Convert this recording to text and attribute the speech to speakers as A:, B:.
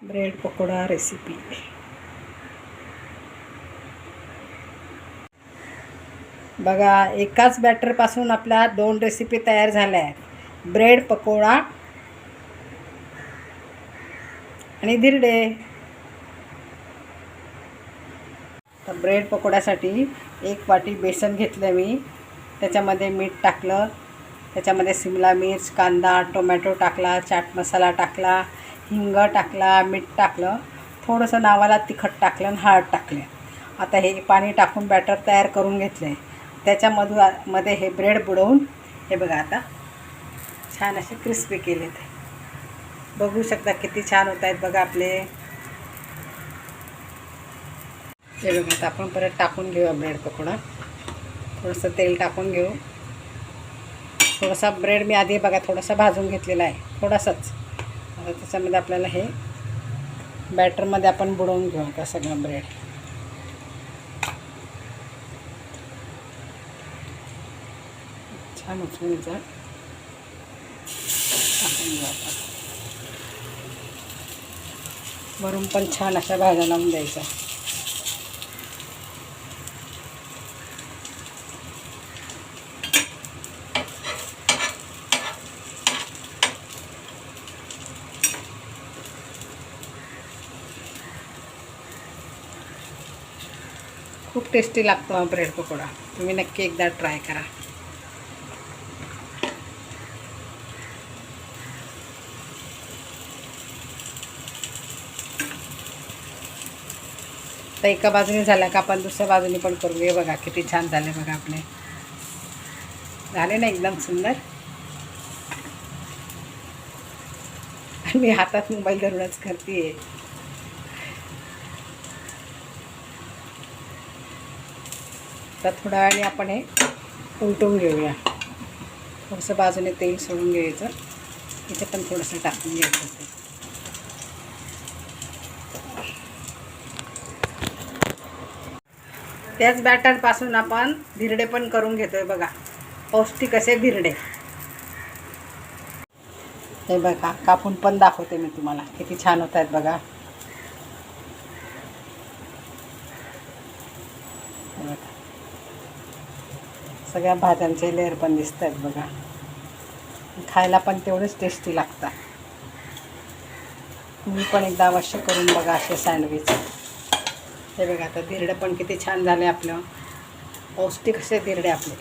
A: Bread pakoda recipe. बघा, एकाच बॅटरपासून आपल्या 2 रेसिपी तयार झाल्या आहेत, ब्रेड पकोडा आणि धिरडे। तर ब्रेड पकोड्यासाठी 1 वाटी बेसन घेतलं मी, त्याच्यामध्ये मीठ टाकलं, त्याच्यामध्ये शिमला मिर्च, कांदा, टोमॅटो टाकला, चाट मसाला टाकला, हिंग टाकला, मीठ टाकलं, थोडंसं नावाला तिखट टाकलं आणि हळद टाकले। आता हे पाणी टाकून बॅटर तयार करून घेतले। त्याच्यामध्ये हे ब्रेड बुडवून हे बघा आता छान असे क्रिस्पी केले। ते बघू शकता किती छान होत आहेत बघा आपले। हे बघा आता आपण परत टाकून घेऊया ब्रेड पकोडा। थोडंसं तेल टाकून घेऊ। थोडासा ब्रेड मी आधी बघा थोडासा भाजून घेतलेला आहे, थोडासाच। आता त्याच्यामध्ये आपल्याला हे बॅटरमध्ये आपण बुडवून घेऊ आता सगळं ब्रेड। छान उचलून टाकून घेऊ आता। वरून पण छान अशा भाज्या लावून द्यायच्या। खूप टेस्टी लागतो हा ब्रेड पकोडा, तुम्ही नक्की एकदा ट्राय करा। तर एका बाजूने झाला का आपण दुसऱ्या बाजूने पण करू। हे बघा किती छान झाले बघा आपले, झाले ना एकदम सुंदर। मी हातात मोबाईल धरूनच करते। तर थोड्या वेळाने आपण हे उलटून घेऊया। थोडंसं बाजूने तेल सोडून घ्यायचं, इथे पण थोडंसं टाकून घ्यायचं। त्याच बॅटरपासून आपण धिरडे पण करून घेतोय बघा, पौष्टिक असे धिरडे। हे बघा कापून पण दाखवते मी तुम्हाला, किती छान होत आहेत बघा। सगळ्या भाज्यांचे लेअर पण दिसत आहेत बघा, खायला पण तेवढेच टेस्टी लागतात। तुम्ही पण एकदा अवश्य करून बघा असे सँडविच। हे बघा आता धिरडे पण किती छान झाले आपलं, पौष्टिक असे धिरडे आपले।